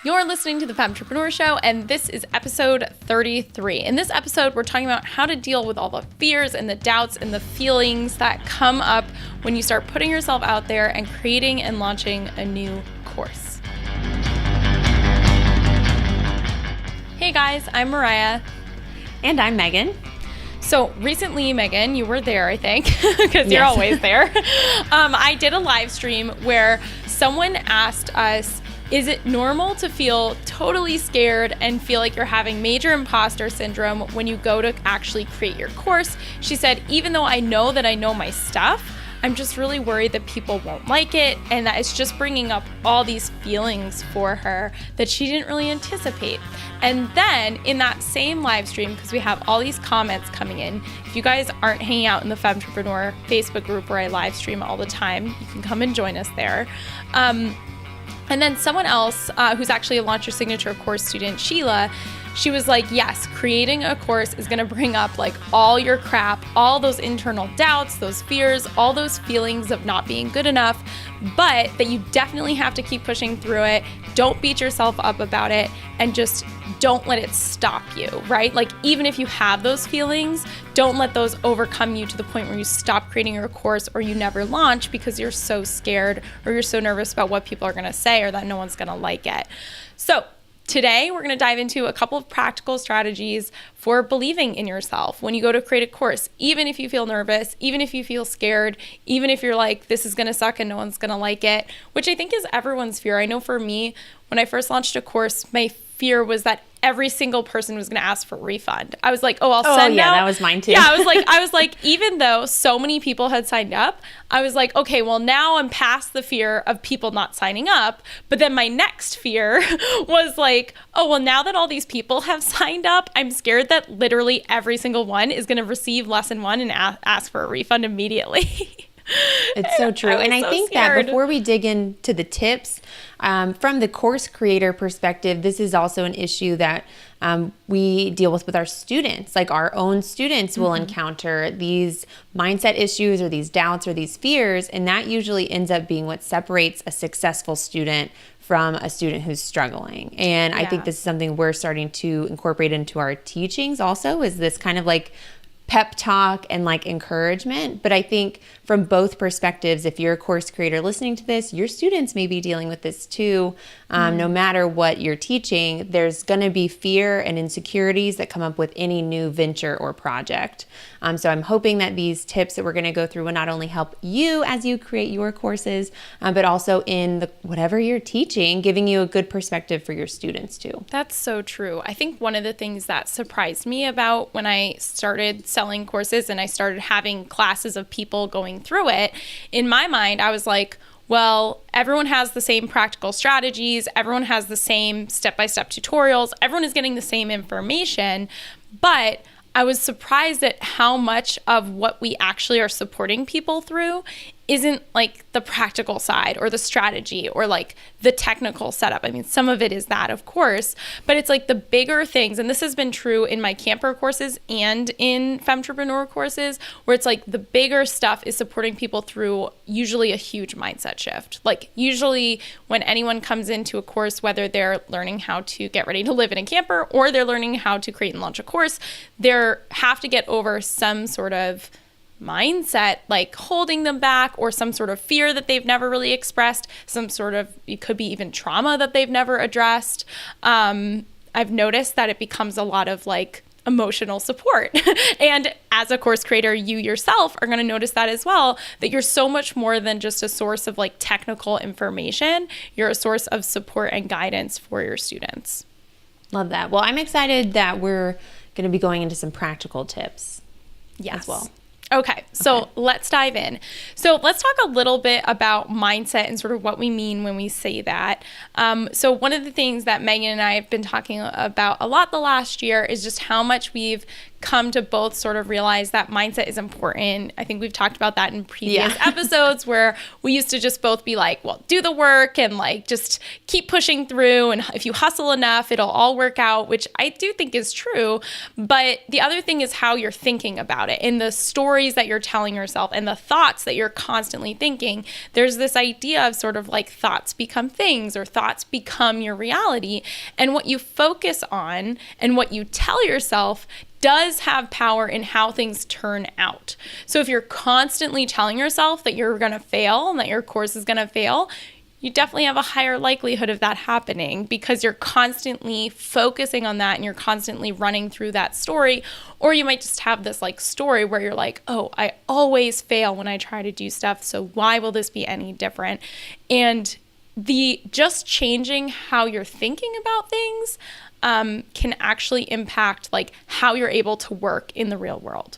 You're listening to the Femtrepreneur Show, and this is episode 33. In this episode, we're talking about how to deal with all the fears and the doubts and the feelings that come up when you start putting yourself out there and creating and launching a new course. Hey guys, I'm Mariah. And I'm Megan. So recently, Megan, you were there, I think, because you're always there. I did a live stream where someone asked us, is it normal to feel totally scared and feel like you're having major imposter syndrome when you go to actually create your course? She said, even though I know that I know my stuff, I'm just really worried that people won't like it and that it's just bringing up all these feelings for her that she didn't really anticipate. And then in that same live stream, because we have all these comments coming in, if you guys aren't hanging out in the Femtrepreneur Facebook group where I live stream all the time, you can come and join us there. And then someone else who's actually a Launch Your Signature course student, Sheila, she was like, yes, creating a course is going to bring up like all your crap, all those internal doubts, those fears, all those feelings of not being good enough, but that you definitely have to keep pushing through it. Don't beat yourself up about it and just don't let it stop you, right? Like even if you have those feelings, don't let those overcome you to the point where you stop creating your course or you never launch because you're so scared or you're so nervous about what people are going to say or that no one's going to like it. So today, we're going to dive into a couple of practical strategies for believing in yourself when you go to create a course, even if you feel nervous, even if you feel scared, even if you're like, this is going to suck and no one's going to like it, which I think is everyone's fear. I know for me, when I first launched a course, my fear was that every single person was going to ask for a refund. I was like, I'll send now. That was mine too. Yeah, I was like, even though so many people had signed up, I was like, okay, well now I'm past the fear of people not signing up. But then my next fear was like, now that all these people have signed up, I'm scared that literally every single one is going to receive lesson one and ask for a refund immediately. It's so true. And I think that before we dig into the tips, from the course creator perspective, this is also an issue that we deal with our students. Like our own students will encounter these mindset issues or these doubts or these fears, and that usually ends up being what separates a successful student from a student who's struggling. And I think this is something we're starting to incorporate into our teachings also, is this kind of like pep talk and like encouragement. But I think from both perspectives, if you're a course creator listening to this, your students may be dealing with this too. No matter what you're teaching, there's going to be fear and insecurities that come up with any new venture or project. So I'm hoping that these tips that we're going to go through will not only help you as you create your courses, but also in whatever you're teaching, giving you a good perspective for your students too. That's so true. I think one of the things that surprised me about when I started selling courses and I started having classes of people going through it, in my mind, I was like, well, everyone has the same practical strategies, everyone has the same step-by-step tutorials, everyone is getting the same information, but I was surprised at how much of what we actually are supporting people through isn't like the practical side or the strategy or like the technical setup. I mean, some of it is that, of course, but it's like the bigger things. And this has been true in my camper courses and in Femtrepreneur courses, where it's like the bigger stuff is supporting people through usually a huge mindset shift. Like usually when anyone comes into a course, whether they're learning how to get ready to live in a camper or they're learning how to create and launch a course, they have to get over some sort of mindset like holding them back or some sort of fear that they've never really expressed, some sort of, it could be even trauma that they've never addressed. I've noticed that it becomes a lot of like emotional support. And as a course creator, you yourself are going to notice that as well, that you're so much more than just a source of like technical information. You're a source of support and guidance for your students. Love that. Well, I'm excited that we're going to be going into some practical tips as well. Okay, so let's dive in. So let's talk a little bit about mindset and sort of what we mean when we say that. So one of the things that Megan and I have been talking about a lot the last year is just how much we've come to both sort of realize that mindset is important. I think we've talked about that in previous episodes where we used to just both be like, well, do the work and like just keep pushing through. And if you hustle enough, it'll all work out, which I do think is true. But the other thing is how you're thinking about it and the stories that you're telling yourself and the thoughts that you're constantly thinking. There's this idea of sort of like thoughts become things or thoughts become your reality. And what you focus on and what you tell yourself does have power in how things turn out. So if you're constantly telling yourself that you're going to fail and that your course is going to fail, you definitely have a higher likelihood of that happening because you're constantly focusing on that and you're constantly running through that story. Or you might just have this like story where you're like, oh, I always fail when I try to do stuff, so why will this be any different? And the just changing how you're thinking about things can actually impact like how you're able to work in the real world.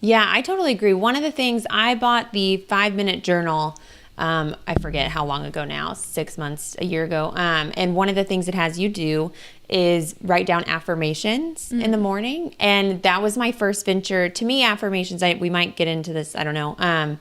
Yeah, I totally agree. One of the things, I bought the 5-minute journal, I forget how long ago now, 6 months, a year ago. And one of the things it has you do is write down affirmations in the morning. And that was my first venture. To me, affirmations, we might get into this, I don't know.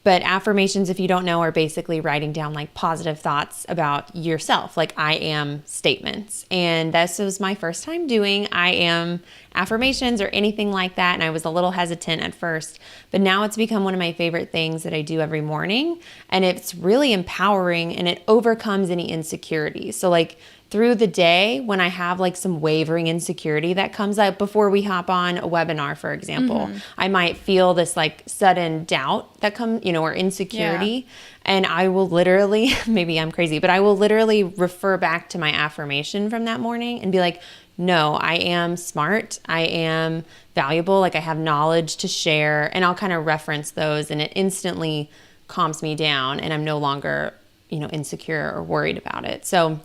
But affirmations, if you don't know, are basically writing down like positive thoughts about yourself, like I am statements. And this was my first time doing I am affirmations or anything like that. And I was a little hesitant at first, but now it's become one of my favorite things that I do every morning. And it's really empowering and it overcomes any insecurities. So like through the day, when I have like some wavering insecurity that comes up before we hop on a webinar, for example, I might feel this like sudden doubt that comes, or insecurity. And I will literally, maybe I'm crazy, but I will literally refer back to my affirmation from that morning and be like, no, I am smart. I am valuable. Like I have knowledge to share, and I'll kind of reference those, and it instantly calms me down and I'm no longer insecure or worried about it. So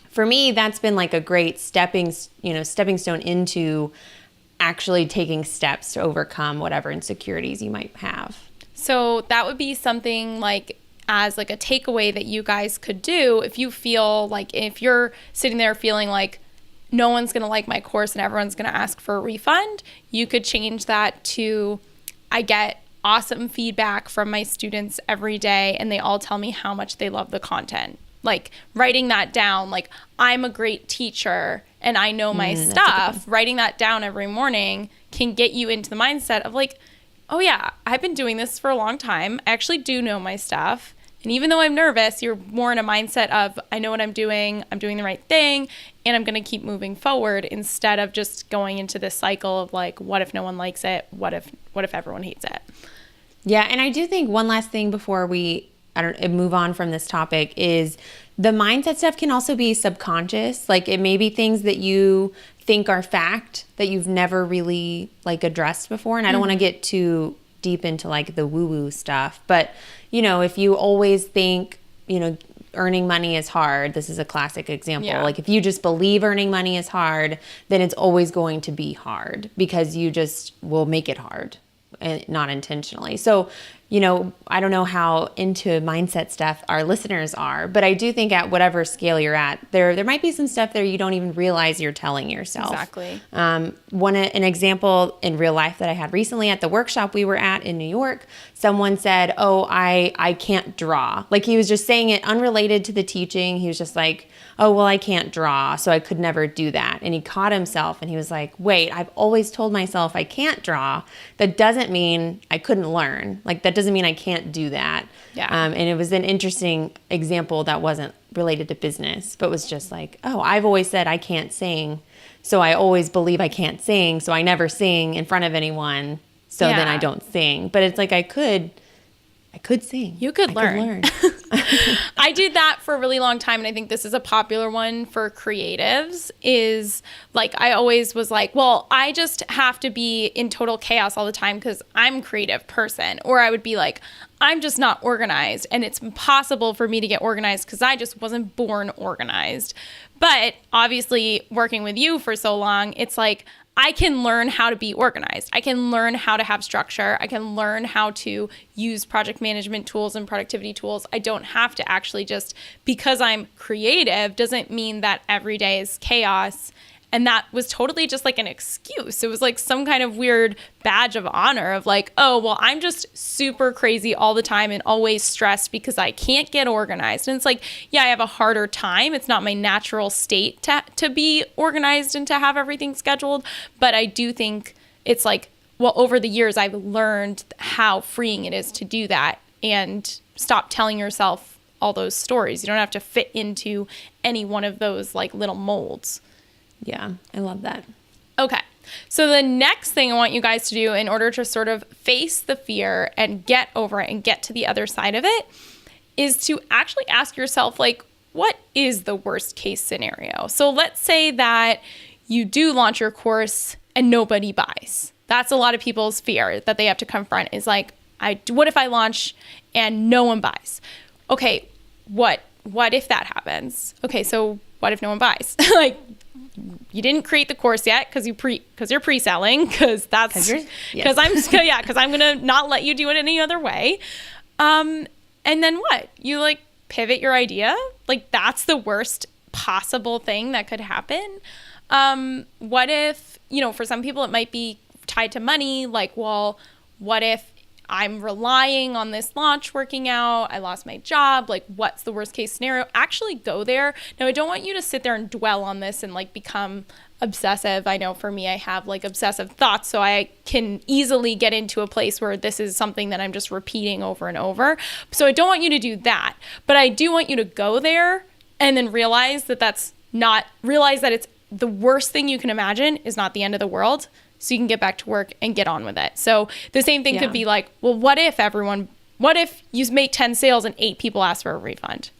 for me, that's been like a great stepping stone into actually taking steps to overcome whatever insecurities you might have. So that would be something like as like a takeaway that you guys could do if you feel like, if you're sitting there feeling like no one's going to like my course and everyone's going to ask for a refund, you could change that to, I get awesome feedback from my students every day and they all tell me how much they love the content. Like writing that down, like I'm a great teacher and I know my stuff. Writing that down every morning can get you into the mindset of like, oh yeah, I've been doing this for a long time. I actually do know my stuff. And even though I'm nervous, you're more in a mindset of, I know what I'm doing the right thing, and I'm going to keep moving forward instead of just going into this cycle of like, what if no one likes it? What if everyone hates it? Yeah, and I do think one last thing before we move on from this topic is the mindset stuff can also be subconscious. Like it may be things that you think are fact that you've never really like addressed before. And I don't want to get too deep into like the woo-woo stuff, but if you always think, earning money is hard, this is a classic example. Yeah. Like if you just believe earning money is hard, then it's always going to be hard because you just will make it hard and not intentionally. So, I don't know how into mindset stuff our listeners are, but I do think at whatever scale you're at, there might be some stuff there you don't even realize you're telling yourself. Exactly. An example in real life that I had recently at the workshop we were at in New York, someone said, oh, I can't draw. Like he was just saying it unrelated to the teaching. He was just like, oh, well, I can't draw, so I could never do that. And he caught himself and he was like, wait, I've always told myself I can't draw. That doesn't mean I couldn't learn. Like that doesn't mean I can't do that. Yeah. And it was an interesting example that wasn't related to business, but was just like, oh, I've always said I can't sing, so I always believe I can't sing, so I never sing in front of anyone, so then I don't sing. But it's like I could sing. You could learn. I did that for a really long time, and I think this is a popular one for creatives, is like I always was like, well, I just have to be in total chaos all the time because I'm a creative person. Or I would be like, I'm just not organized, and it's impossible for me to get organized because I just wasn't born organized. But obviously working with you for so long, it's like I can learn how to be organized. I can learn how to have structure. I can learn how to use project management tools and productivity tools. I don't have to actually just, because I'm creative doesn't mean that every day is chaos And that was totally just like an excuse. It was like some kind of weird badge of honor of like, oh, well, I'm just super crazy all the time and always stressed because I can't get organized. And it's like, yeah, I have a harder time. It's not my natural state to be organized and to have everything scheduled. But I do think it's like, well, over the years, I've learned how freeing it is to do that and stop telling yourself all those stories. You don't have to fit into any one of those like little molds. Yeah, I love that. Okay. So the next thing I want you guys to do in order to sort of face the fear and get over it and get to the other side of it is to actually ask yourself, like, what is the worst case scenario? So let's say that you do launch your course and nobody buys. That's a lot of people's fear that they have to confront is like, what if I launch and no one buys? Okay, what if that happens? Okay, so what if no one buys? Like, you didn't create the course yet because you're pre-selling because I'm gonna not let you do it any other way. And then what? You like pivot your idea? Like that's the worst possible thing that could happen. What if, for some people it might be tied to money, like, well, what if I'm relying on this launch working out, I lost my job, like what's the worst case scenario? Actually go there. Now, I don't want you to sit there and dwell on this and like become obsessive. I know for me, I have like obsessive thoughts, so I can easily get into a place where this is something that I'm just repeating over and over. So I don't want you to do that, but I do want you to go there and then realize that it's the worst thing you can imagine is not the end of the world. So you can get back to work and get on with it. So the same thing could be like, well, what if you make 10 sales and 8 people ask for a refund?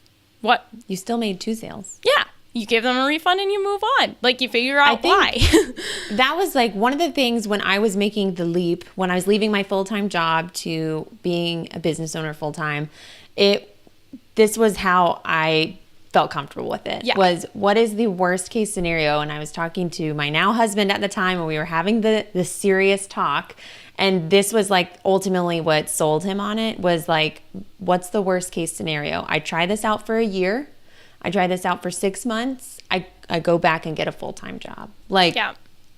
What? You still made 2 sales. Yeah. You give them a refund and you move on. Like you figure out why. That was like one of the things when I was making the leap, when I was leaving my full-time job to being a business owner full-time, this was how I felt comfortable with it. Was what is the worst case scenario? And I was talking to my now husband at the time and we were having the serious talk. And this was like ultimately what sold him on it was like, what's the worst case scenario? I try this out for a year. I try this out for 6 months. I go back and get a full-time job. Like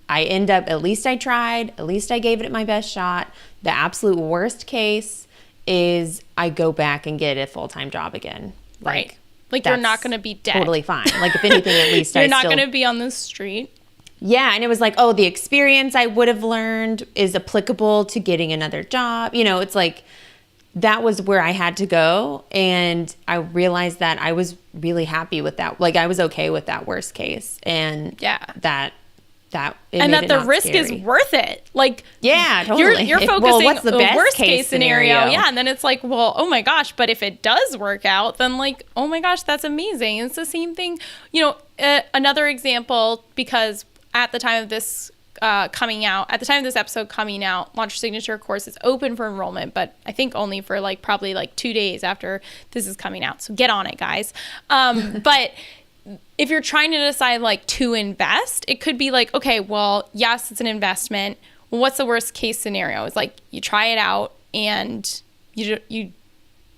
I end up, at least I tried, at least I gave it my best shot. The absolute worst case is I go back and get a full-time job again. Right. Like you're not going to be dead. Totally fine. Like if anything, at least you're not going to be on the street. Yeah. And it was like, oh, the experience I would have learned is applicable to getting another job. It's like that was where I had to go. And I realized that I was really happy with that. Like I was okay with that worst case. And that the risk scary. Is worth it. Like, yeah, totally. You're focusing on the worst case scenario. Yeah. And then it's like, well, oh my gosh, but if it does work out, then like, oh my gosh, that's amazing. It's the same thing. Another example, because at the time of this episode coming out, Launch Your Signature course is open for enrollment, but I think only for like probably like 2 days after this is coming out. So get on it, guys. But if you're trying to decide like to invest, it could be like, okay, well, yes, it's an investment. Well, what's the worst case scenario? It's like you try it out and you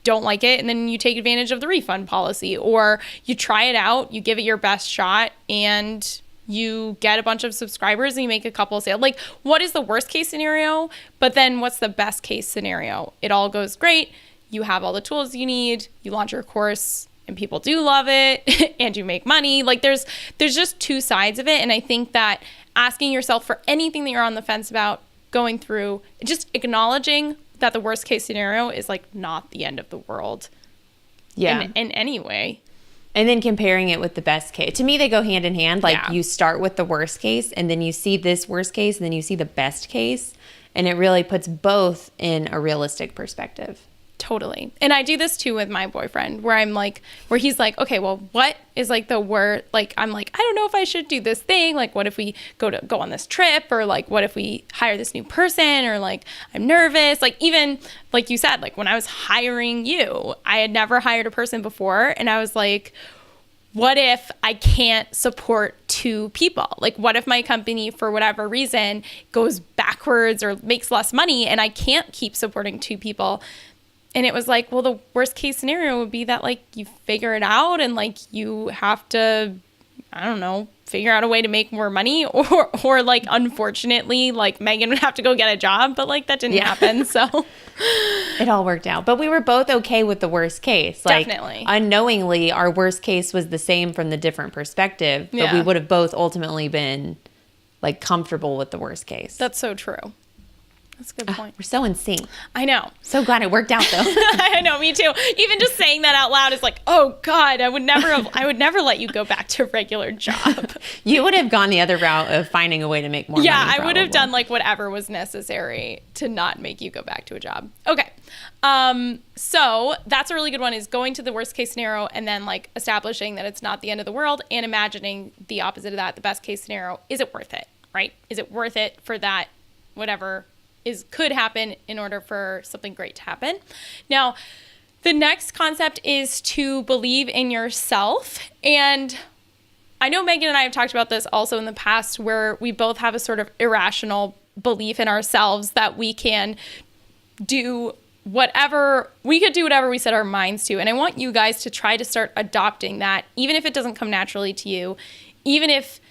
don't like it and then you take advantage of the refund policy, or you try it out, you give it your best shot and you get a bunch of subscribers and you make a couple of sales. Like, what is the worst case scenario? But then what's the best case scenario? It all goes great. You have all the tools you need. You launch your course and people do love it and you make money. Like there's just 2 sides of it. And I think that asking yourself for anything that you're on the fence about, going through, just acknowledging that the worst case scenario is like not the end of the world. Yeah. In any way. And then comparing it with the best case. To me, they go hand in hand. Like you start with the worst case and then you see this worst case and then you see the best case. And it really puts both in a realistic perspective. Totally. And I do this too with my boyfriend where he's like, okay, well, what is like the word? Like, I'm like, I don't know if I should do this thing. Like, what if we go on this trip, or like, what if we hire this new person, or like, I'm nervous. Like, even like you said, like when I was hiring you, I had never hired a person before. And I was like, what if I can't support 2 people? Like, what if my company, for whatever reason, goes backwards or makes less money and I can't keep supporting 2 people? And it was like, well, the worst case scenario would be that like you figure it out and like you have to, I don't know, figure out a way to make more money, or like, unfortunately, like, Megan would have to go get a job, but like, that didn't happen. So it all worked out, but we were both okay with the worst case. Like, definitely. Unknowingly, our worst case was the same from the different perspective, but we would have both ultimately been like comfortable with the worst case. That's so true. That's a good point. We're so in sync. I know. So glad it worked out, though. I know, me too. Even just saying that out loud is like, oh God, I would never let you go back to a regular job. You would have gone the other route of finding a way to make more money. Yeah, I would have done like whatever was necessary to not make you go back to a job. Okay. So that's a really good one, is going to the worst case scenario and then like establishing that it's not the end of the world and imagining the opposite of that, the best case scenario. Is it worth it? Right? Is it worth it for that, whatever could happen in order for something great to happen? Now, the next concept is to believe in yourself. And I know Megan and I have talked about this also in the past, where we both have a sort of irrational belief in ourselves that we can do whatever we set our minds to. And I want you guys to try to start adopting that, even if it doesn't come naturally to you, even if,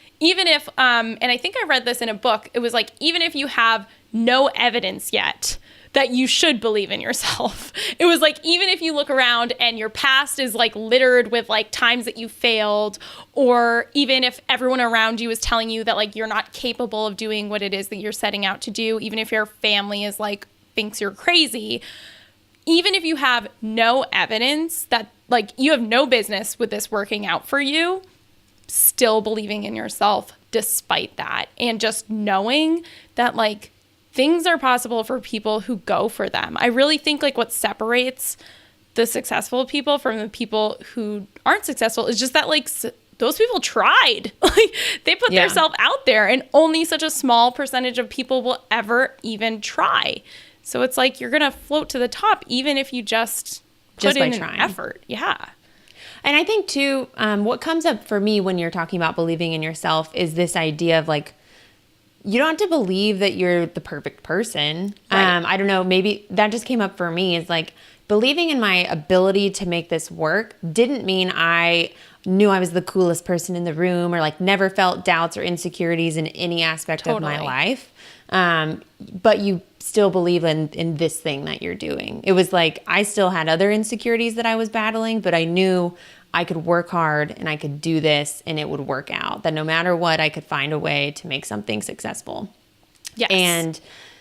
and I think I read this in a book, it was like, even if you have no evidence yet that you should believe in yourself. It was like, even if you look around and your past is like littered with like times that you failed, or even if everyone around you is telling you that like you're not capable of doing what it is that you're setting out to do, even if your family is like thinks you're crazy, even if you have no evidence that like you have no business with this working out for you, still believing in yourself despite that, and just knowing that like things are possible for people who go for them. I really think like what separates the successful people from the people who aren't successful is just that like those people tried. Like they put themselves out there, and only such a small percentage of people will ever even try. So it's like you're going to float to the top even if you just put in an effort. Yeah. And I think too, what comes up for me when you're talking about believing in yourself is this idea of like, you don't have to believe that you're the perfect person. Right. I don't know, maybe that just came up for me, is like believing in my ability to make this work didn't mean I knew I was the coolest person in the room, or like never felt doubts or insecurities in any aspect of my life. But you still believe in this thing that you're doing. It was like, I still had other insecurities that I was battling, but I knew I could work hard and I could do this and it would work out. That no matter what, I could find a way to make something successful. Yes. And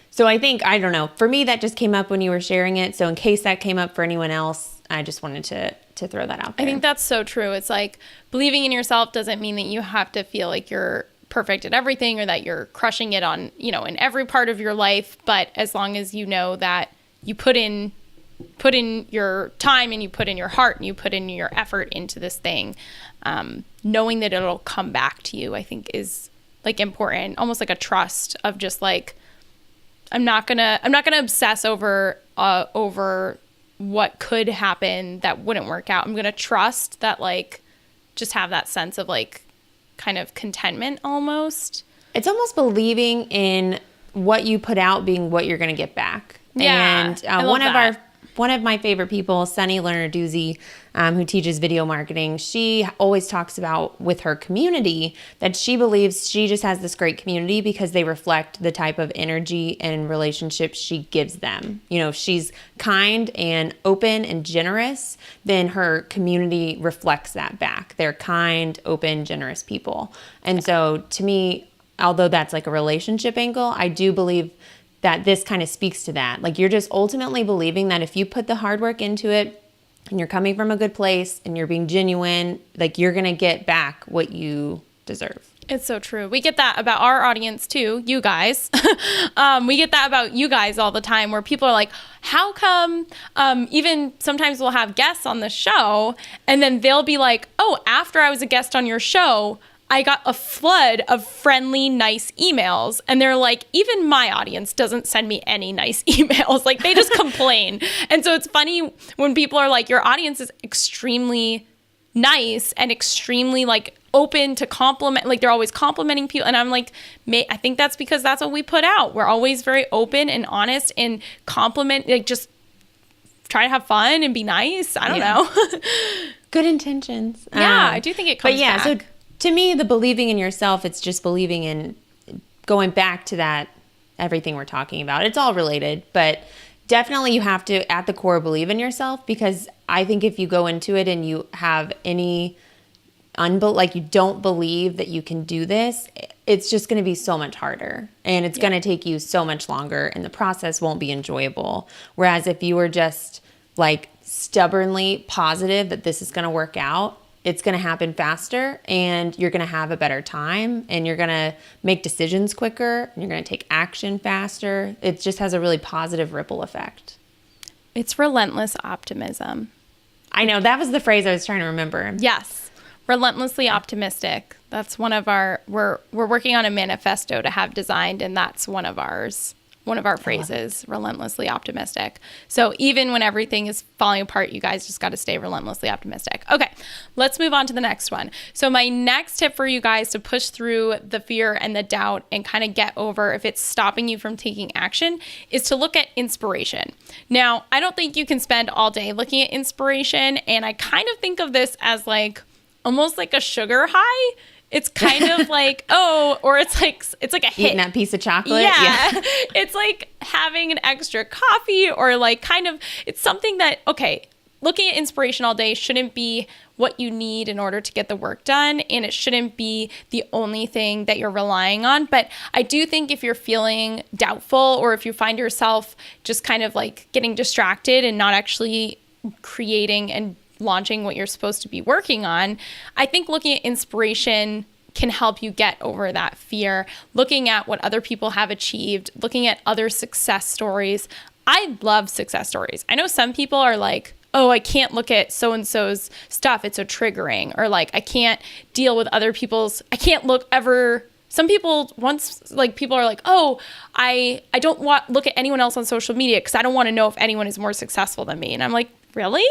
so I think, I don't know, for me, that just came up when you were sharing it. So in case that came up for anyone else, I just wanted to throw that out there. I think that's so true. It's like believing in yourself doesn't mean that you have to feel like you're perfect at everything or that you're crushing it on, in every part of your life. But as long as you know that you put in your time and you put in your heart and you put in your effort into this thing, knowing that it'll come back to you, I think is like important, almost like a trust of just like, I'm not gonna obsess over what could happen that wouldn't work out. I'm gonna trust that, like, just have that sense of like kind of contentment almost. It's almost believing in what you put out being what you're gonna get back. Yeah, and one of my favorite people, Sunny Lerner-Duzzi, who teaches video marketing, she always talks about with her community that she believes she just has this great community because they reflect the type of energy and relationships she gives them. If she's kind and open and generous, then her community reflects that back. They're kind, open, generous people. And so to me, although that's like a relationship angle, I do believe that this kind of speaks to that. Like, you're just ultimately believing that if you put the hard work into it and you're coming from a good place and you're being genuine, like, you're going to get back what you deserve. It's so true. We get that about our audience too, you guys. We get that about you guys all the time, where people are like, how come, even sometimes we'll have guests on the show and then they'll be like, oh, after I was a guest on your show, I got a flood of friendly, nice emails. And they're like, even my audience doesn't send me any nice emails. Like, they just complain. And so it's funny when people are like, your audience is extremely nice and extremely like open to compliment. Like, they're always complimenting people. And I'm like, I think that's because that's what we put out. We're always very open and honest and compliment, like, just try to have fun and be nice. I don't know. Good intentions. Yeah, I do think it comes back. to me, the believing in yourself, it's just believing in, going back to that, everything we're talking about. It's all related, but definitely you have to, at the core, believe in yourself, because I think if you go into it and you have any like you don't believe that you can do this, it's just going to be so much harder, and it's going to take you so much longer, and the process won't be enjoyable. Whereas if you were just like stubbornly positive that this is going to work out, it's going to happen faster, and you're going to have a better time, and you're going to make decisions quicker, and you're going to take action faster. It just has a really positive ripple effect. It's relentless optimism. I know, that was the phrase I was trying to remember. Yes. Relentlessly optimistic. That's one of our, we're working on a manifesto to have designed, and that's one of our phrases, relentlessly optimistic. So even when everything is falling apart, you guys just got to stay relentlessly optimistic. Okay, let's move on to the next one. So my next tip for you guys to push through the fear and the doubt and kind of get over if it's stopping you from taking action is to look at inspiration. Now, I don't think you can spend all day looking at inspiration, and I kind of think of this as like almost like a sugar high. It's kind of like, or it's like a hit. Eating that piece of chocolate. Yeah. It's like having an extra coffee, or like kind of, it's something that, okay, looking at inspiration all day shouldn't be what you need in order to get the work done. And it shouldn't be the only thing that you're relying on. But I do think if you're feeling doubtful, or if you find yourself just kind of like getting distracted and not actually creating and launching what you're supposed to be working on, I think looking at inspiration can help you get over that fear. Looking at what other people have achieved, looking at other success stories. I love success stories. I know some people are like, oh, I can't look at so-and-so's stuff, it's so triggering. Or like, I can't deal with other people's, I can't look ever. Some people, once like people are like, oh, I don't look at anyone else on social media because I don't want to know if anyone is more successful than me. And I'm like, really?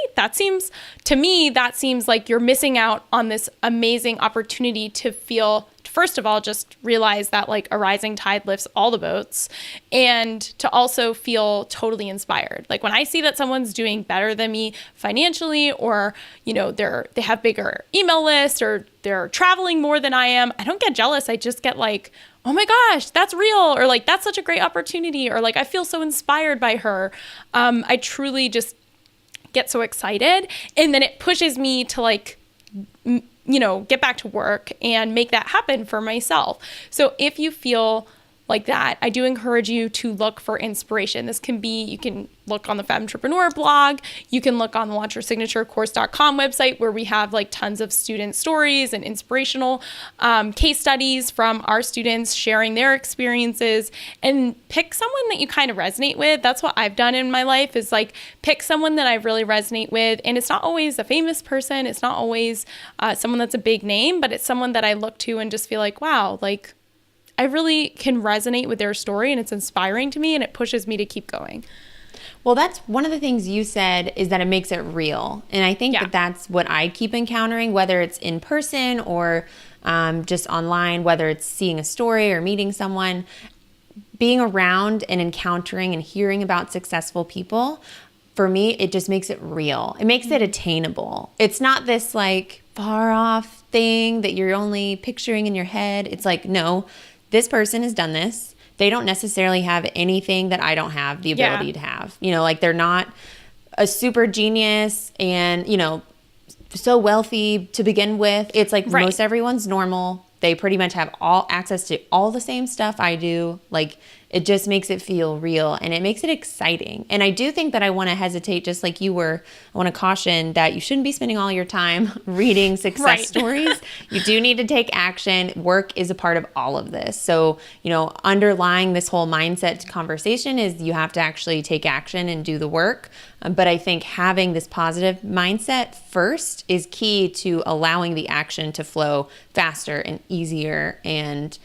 To me, that seems like you're missing out on this amazing opportunity to feel, first of all, just realize that like a rising tide lifts all the boats, and to also feel totally inspired. Like when I see that someone's doing better than me financially, or, you know, they have bigger email lists, or they're traveling more than I am, I don't get jealous. I just get like, oh my gosh, that's real. Or like, that's such a great opportunity. Or like, I feel so inspired by her. I truly just get so excited, and then it pushes me to like, get back to work and make that happen for myself. So if you feel like that, I do encourage you to look for inspiration. This can be, you can look on the Femtrepreneur blog, you can look on the LaunchYourSignatureCourse.com website, where we have like tons of student stories and inspirational case studies from our students sharing their experiences, and pick someone that you kind of resonate with. That's what I've done in my life, is like pick someone that I really resonate with. And it's not always a famous person. It's not always someone that's a big name, but it's someone that I look to and just feel like, wow, like I really can resonate with their story, and it's inspiring to me, and it pushes me to keep going. Well, that's one of the things you said, is that it makes it real. And I think that that's what I keep encountering, whether it's in person or just online, whether it's seeing a story or meeting someone, being around and encountering and hearing about successful people. For me, it just makes it real. It makes it attainable. It's not this like far off thing that you're only picturing in your head. It's like, no, this person has done this. They don't necessarily have anything that I don't have the ability to have. You know, like they're not a super genius and, so wealthy to begin with. It's like most everyone's normal. They pretty much have all access to all the same stuff I do. Like, it just makes it feel real, and it makes it exciting. And I do think that I want to hesitate, just like you were. I want to caution that you shouldn't be spending all your time reading success stories. You do need to take action. Work is a part of all of this. So, underlying this whole mindset conversation is you have to actually take action and do the work. But I think having this positive mindset first is key to allowing the action to flow faster and easier, and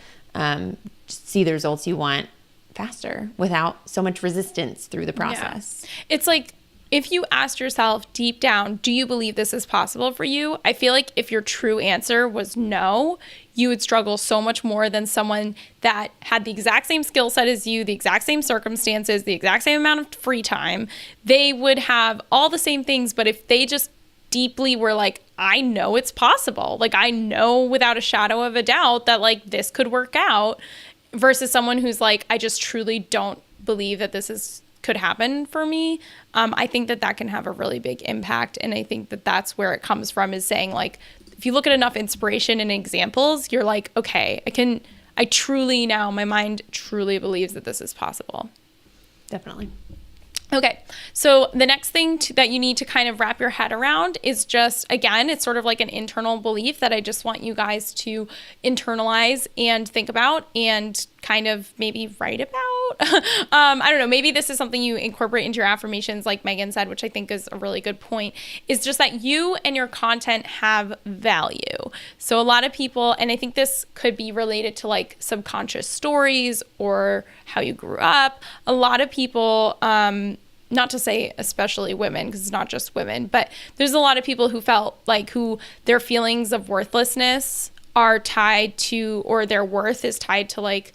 see the results you want faster without so much resistance through the process. Yeah. It's like, if you asked yourself deep down, do you believe this is possible for you? I feel like if your true answer was no, you would struggle so much more than someone that had the exact same skill set as you, the exact same circumstances, the exact same amount of free time. They would have all the same things, but if they just deeply were like, I know it's possible. Like, I know without a shadow of a doubt that like this could work out, versus someone who's like, I just truly don't believe that could happen for me. I think that can have a really big impact. And I think that that's where it comes from, is saying like, if you look at enough inspiration and examples, you're like, okay, I truly now, my mind truly believes that this is possible. Definitely. Okay, so the next thing that you need to kind of wrap your head around is just, again, it's sort of like an internal belief that I just want you guys to internalize and think about and kind of maybe write about. I don't know, maybe this is something you incorporate into your affirmations like Megan said, which I think is a really good point, is just that you and your content have value. So a lot of people, and I think this could be related to like subconscious stories or how you grew up. A lot of people, not to say especially women, because it's not just women, but there's a lot of people who felt like their feelings of worthlessness are tied to, or their worth is tied to like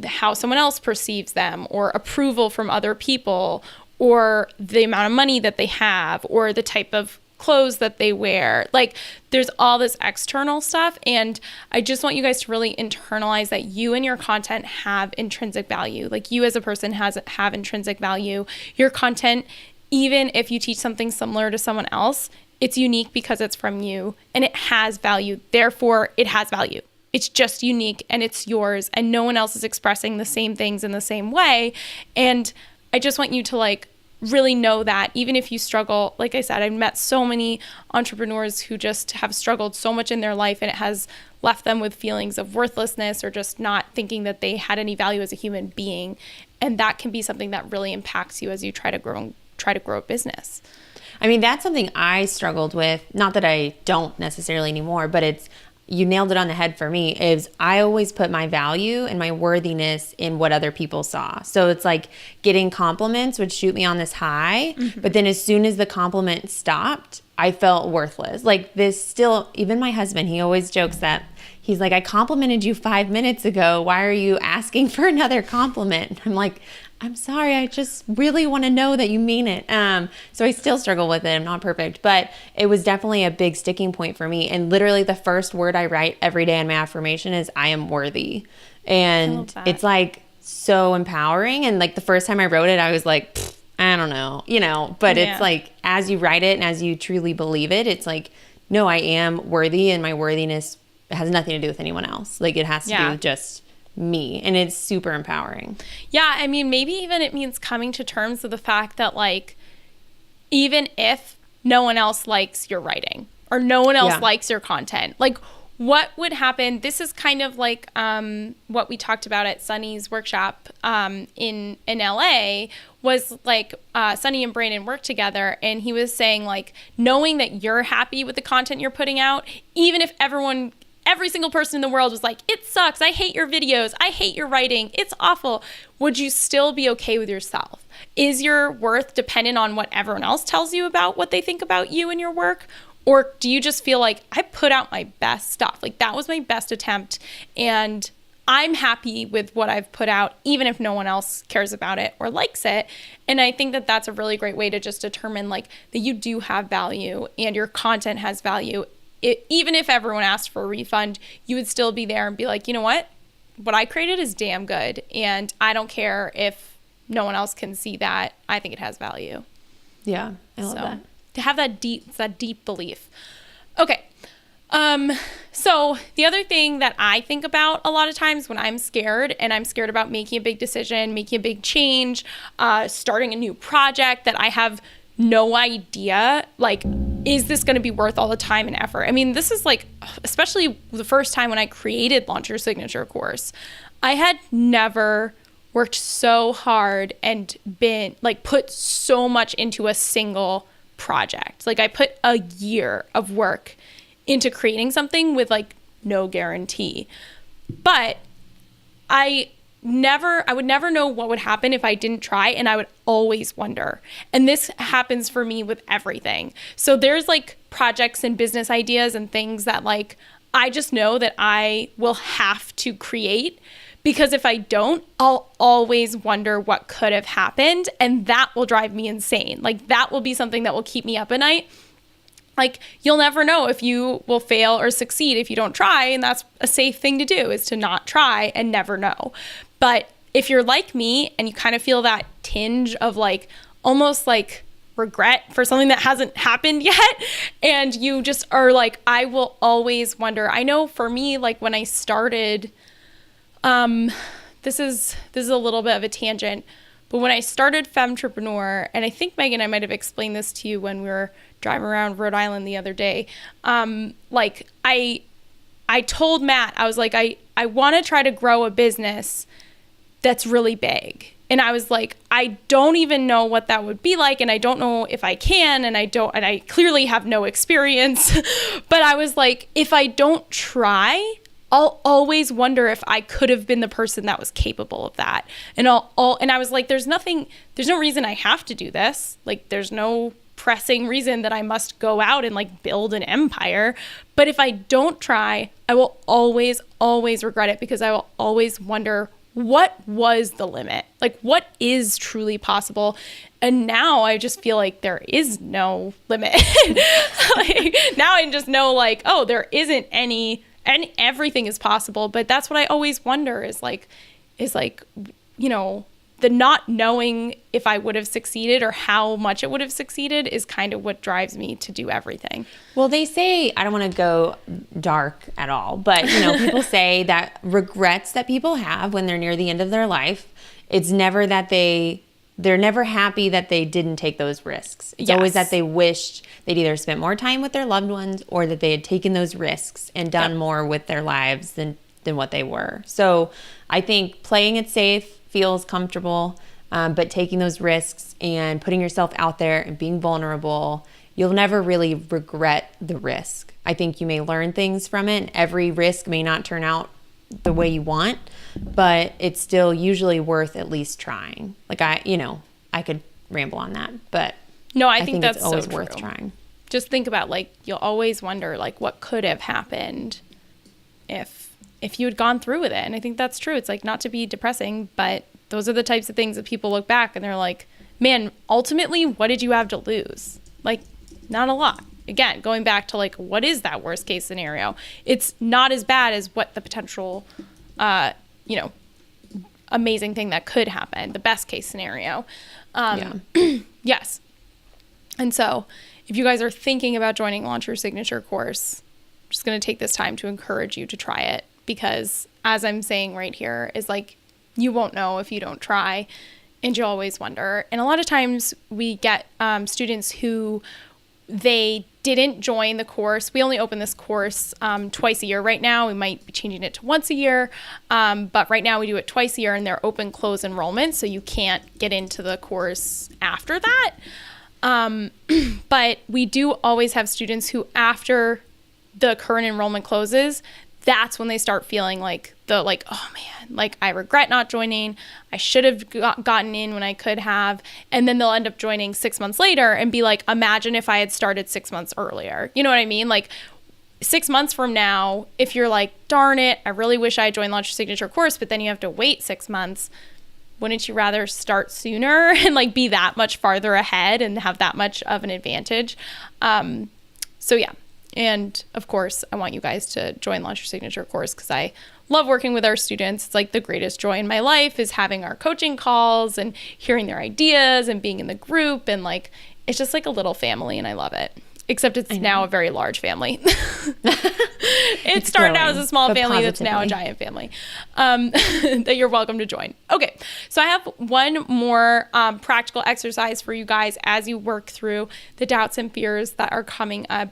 how someone else perceives them, or approval from other people, or the amount of money that they have, or the type of clothes that they wear. Like, there's all this external stuff, and I just want you guys to really internalize that you and your content have intrinsic value. Like, you as a person have intrinsic value. Your content, even if you teach something similar to someone else, it's unique because it's from you and it has value. Therefore, it has value. It's just unique and it's yours, and no one else is expressing the same things in the same way. And I just want you to like really know that even if you struggle, like I said, I've met so many entrepreneurs who just have struggled so much in their life, and it has left them with feelings of worthlessness or just not thinking that they had any value as a human being. And that can be something that really impacts you as you try to grow a business. I mean, that's something I struggled with. Not that I don't necessarily anymore, but you nailed it on the head for me, is I always put my value and my worthiness in what other people saw. So it's like getting compliments would shoot me on this high, but then as soon as the compliment stopped, I felt worthless. Like this still, even my husband, he always jokes that he's like, I complimented you 5 minutes ago. Why are you asking for another compliment? I'm like, I'm sorry, I just really want to know that you mean it. So I still struggle with it. I'm not perfect, but it was definitely a big sticking point for me. And literally the first word I write every day in my affirmation is I am worthy. And it's like so empowering. And like the first time I wrote it, I was like, I don't know, but it's like, as you write it and as you truly believe it, it's like, no, I am worthy, and my worthiness has nothing to do with anyone else. Like it has to do with just me, and it's super empowering. Yeah, I mean, maybe even it means coming to terms with the fact that like, even if no one else likes your writing or no one else likes your content, like what would happen? This is kind of like what we talked about at Sunny's workshop in LA, was like Sunny and Brandon worked together, and he was saying like, knowing that you're happy with the content you're putting out, even if every single person in the world was like, it sucks, I hate your videos, I hate your writing, it's awful, would you still be okay with yourself? Is your worth dependent on what everyone else tells you about what they think about you and your work? Or do you just feel like, I put out my best stuff, like that was my best attempt, and I'm happy with what I've put out, even if no one else cares about it or likes it? And I think that that's a really great way to just determine like that you do have value and your content has value. Even if everyone asked for a refund, you would still be there and be like, you know what I created is damn good, and I don't care if no one else can see that. I think it has value. Yeah, I love that. To have that deep belief. Okay. So the other thing that I think about a lot of times when I'm scared, and I'm scared about making a big decision, making a big change, starting a new project that I have no idea, like, is this going to be worth all the time and effort? I mean, this is like, especially the first time when I created Launch Your Signature course, I had never worked so hard and been like, put so much into a single project. Like I put a year of work into creating something with like no guarantee. But I would never know what would happen if I didn't try, and I would always wonder. And this happens for me with everything. So there's like projects and business ideas and things that like I just know that I will have to create, because if I don't, I'll always wonder what could have happened, and that will drive me insane. Like that will be something that will keep me up at night. like, you'll never know if you will fail or succeed if you don't try. And that's a safe thing to do, is to not try and never know. But if you're like me and you kind of feel that tinge of like, almost like regret for something that hasn't happened yet, and you just are like, I will always wonder. I know for me, like when I started, this is a little bit of a tangent, but when I started Femtrepreneur, and I think, Megan, I might have explained this to you when we were driving around Rhode Island the other day. Like I told Matt, I was like, I want to try to grow a business that's really big. And I was like, I don't even know what that would be like. And I don't know if I can, and I clearly have no experience, but I was like, if I don't try, I'll always wonder if I could have been the person that was capable of that. And and I was like, there's no reason I have to do this. Like, there's no pressing reason that I must go out and like build an empire. But if I don't try, I will always, always regret it, because I will always wonder, what was the limit? Like, what is truly possible? And now I just feel like there is no limit. Like, now I just know, like, oh, there isn't any, and everything is possible. But that's what I always wonder is like, you know, the not knowing if I would have succeeded or how much it would have succeeded is kind of what drives me to do everything. Well, they say, I don't want to go dark at all, but you know, people say that regrets that people have when they're near the end of their life, it's never that they're never happy that they didn't take those risks. It's always that they wished they'd either spent more time with their loved ones, or that they had taken those risks and done more with their lives than what they were. So I think playing it safe feels comfortable, but taking those risks and putting yourself out there and being vulnerable, you'll never really regret the risk. I think you may learn things from it. Every risk may not turn out the way you want, but it's still usually worth at least trying. Like, I could ramble on that, but no, I think that's it's always so worth true. trying. Just think about, like, you'll always wonder, like, what could have happened if you had gone through with it. And I think that's true. It's like, not to be depressing, but those are the types of things that people look back and they're like, man, ultimately, what did you have to lose? Like, not a lot. Again, going back to like, what is that worst case scenario? It's not as bad as what the potential, amazing thing that could happen, the best case scenario. Yes. And so if you guys are thinking about joining Launch Your Signature course, I'm just going to take this time to encourage you to try it, because as I'm saying right here is like, you won't know if you don't try, and you'll always wonder. And a lot of times we get students who they didn't join the course. We only open this course twice a year right now. We might be changing it to once a year, but right now we do it twice a year, and they're open close enrollment, so you can't get into the course after that. But we do always have students who, after the current enrollment closes, that's when they start feeling like oh man, like I regret not joining. I should have gotten in when I could have. And then they'll end up joining 6 months later and be like, imagine if I had started 6 months earlier. You know what I mean? Like 6 months from now, if you're like, darn it, I really wish I had joined Launch Your Signature course, but then you have to wait 6 months. Wouldn't you rather start sooner and like be that much farther ahead and have that much of an advantage? So yeah. And of course, I want you guys to join Launch Your Signature course, because I love working with our students. It's like the greatest joy in my life is having our coaching calls and hearing their ideas and being in the group. And like, it's just like a little family, and I love it. Except it's now a very large family. It started out as a small family that's now a giant family that you're welcome to join. Okay, so I have one more practical exercise for you guys as you work through the doubts and fears that are coming up.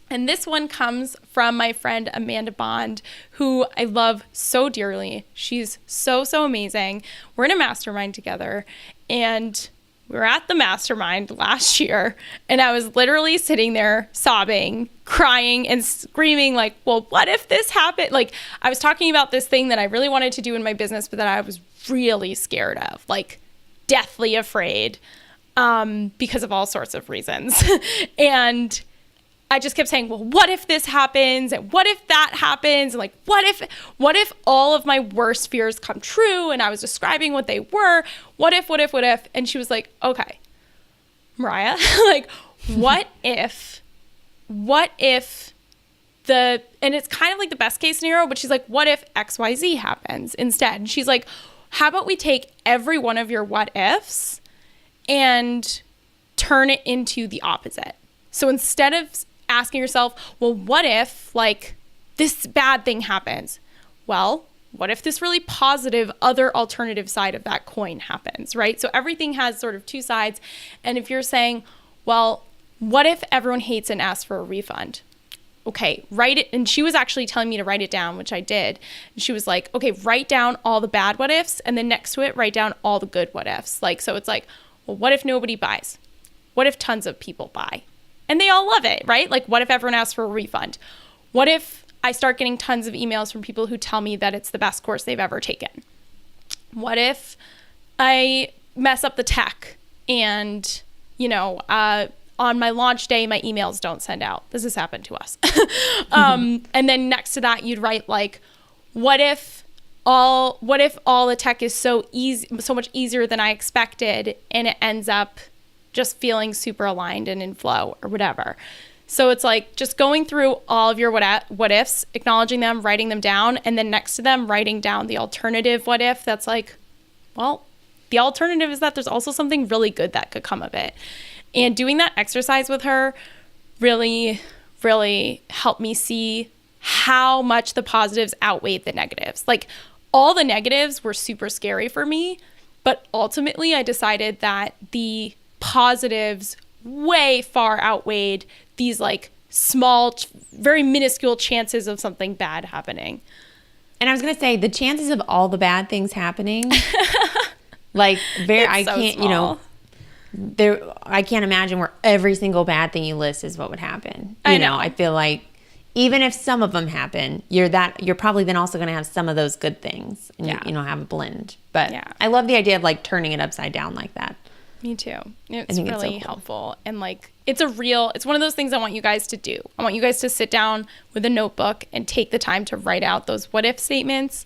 And this one comes from my friend Amanda Bond, who I love so dearly. She's so, so amazing. We're in a mastermind together, and we were at the mastermind last year, and I was literally sitting there sobbing, crying, and screaming like, well, what if this happened? Like, I was talking about this thing that I really wanted to do in my business, but that I was really scared of, like deathly afraid, because of all sorts of reasons. And I just kept saying, well, what if this happens? And what if that happens? And like, what if all of my worst fears come true? And I was describing what they were. What if? And she was like, okay, Mariah, like, what if what if and it's kind of like the best case scenario, but she's like, what if XYZ happens instead? And she's like, how about we take every one of your what ifs and turn it into the opposite? So instead of asking yourself, well, what if like this bad thing happens? Well, what if this really positive other alternative side of that coin happens, right? So everything has sort of two sides. And if you're saying, well, what if everyone hates and asks for a refund? Okay, write it. And she was actually telling me to write it down, which I did. And she was like, okay, write down all the bad what ifs. And then next to it, write down all the good what ifs. Like, so it's like, well, what if nobody buys? What if tons of people buy? And they all love it, right? Like, what if everyone asks for a refund? What if I start getting tons of emails from people who tell me that it's the best course they've ever taken? What if I mess up the tech and, on my launch day, my emails don't send out? This has happened to us. And then next to that, you'd write like, what if all the tech is so much easier than I expected, and it ends up just feeling super aligned and in flow or whatever. So it's like just going through all of your what ifs, acknowledging them, writing them down, and then next to them, writing down the alternative what if. That's like, well, the alternative is that there's also something really good that could come of it. And doing that exercise with her really, really helped me see how much the positives outweighed the negatives. Like, all the negatives were super scary for me, but ultimately I decided that the positives way far outweighed these like small, very minuscule chances of something bad happening. And I was going to say, the chances of all the bad things happening, like I can't imagine where every single bad thing you list is what would happen. I know. I feel like even if some of them happen, you're probably then also going to have some of those good things, and have a blend. But I love the idea of like turning it upside down like that. Me too. It's really helpful. And like, it's one of those things I want you guys to do. I want you guys to sit down with a notebook and take the time to write out those what if statements,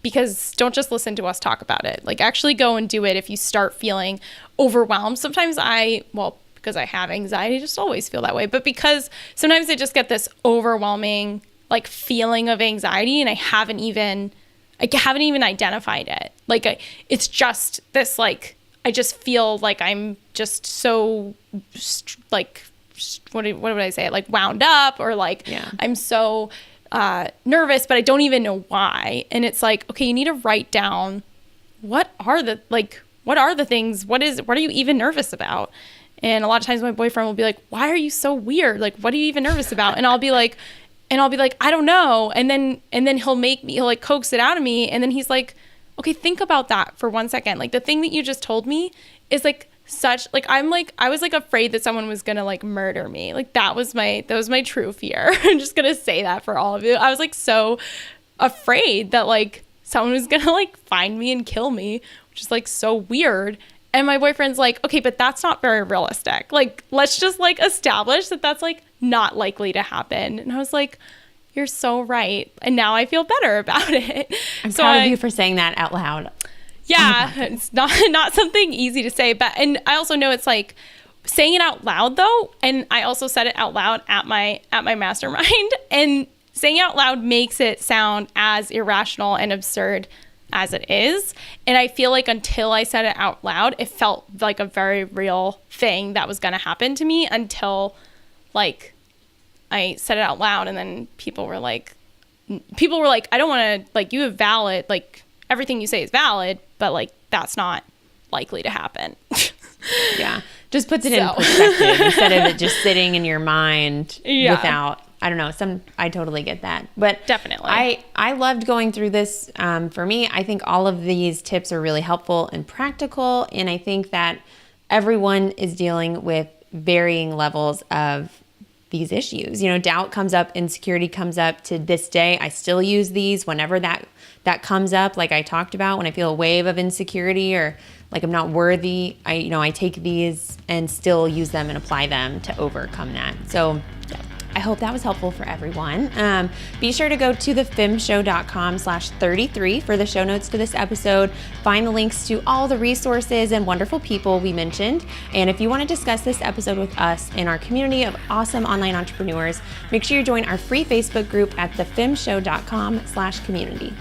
because don't just listen to us talk about it. Like, actually go and do it if you start feeling overwhelmed. Sometimes because I have anxiety, I just always feel that way. But because sometimes I just get this overwhelming like feeling of anxiety, and I haven't even identified it. Like, it's just this like, I just feel like I'm just so like, what would I say? Like wound up, or like I'm so nervous, but I don't even know why. And it's like, okay, you need to write down what are the things, what are you even nervous about? And a lot of times my boyfriend will be like, why are you so weird? Like, what are you even nervous about? And I'll be like, I don't know. And then he'll like coax it out of me. And then he's like, okay, think about that for 1 second. Like, the thing that you just told me is like such, like, I was like afraid that someone was gonna like murder me. Like, that was my true fear. I'm just gonna say that for all of you. I was like so afraid that like someone was gonna like find me and kill me, which is like so weird. And my boyfriend's like, okay, but that's not very realistic. Like, let's just like establish that that's like not likely to happen. And I was like, you're so right. And now I feel better about it. I'm proud of you for saying that out loud. Yeah, it's not something easy to say. And I also know it's like saying it out loud though. And I also said it out loud at my mastermind. And saying it out loud makes it sound as irrational and absurd as it is. And I feel like until I said it out loud, it felt like a very real thing that was going to happen to me, until like I said it out loud, and then people were like, I don't want to, like, you have valid, like, everything you say is valid, but like, that's not likely to happen. Yeah. Just puts it in perspective instead of it just sitting in your mind without, I don't know, I totally get that. But definitely. I loved going through this. For me, I think all of these tips are really helpful and practical. And I think that everyone is dealing with varying levels of these issues. Doubt comes up, insecurity comes up. To this day, I still use these whenever that comes up. Like I talked about, when I feel a wave of insecurity or like I'm not worthy, I take these and still use them and apply them to overcome that. So I hope that was helpful for everyone. Be sure to go to thefemshow.com/33 for the show notes to this episode. Find the links to all the resources and wonderful people we mentioned. And if you want to discuss this episode with us in our community of awesome online entrepreneurs, make sure you join our free Facebook group at thefemshow.com/community.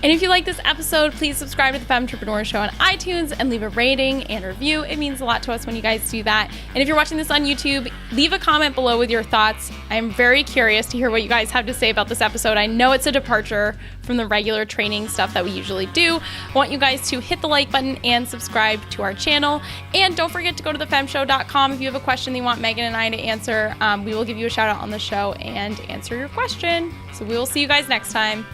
And if you like this episode, please subscribe to the Femtrepreneur Show on iTunes and leave a rating and a review. It means a lot to us when you guys do that. And if you're watching this on YouTube, leave a comment below with your thoughts. I'm very curious to hear what you guys have to say about this episode. I know it's a departure from the regular training stuff that we usually do. I want you guys to hit the like button and subscribe to our channel. And don't forget to go to thefemshow.com if you have a question that you want Megan and I to answer. We will give you a shout out on the show and answer your question. So we will see you guys next time.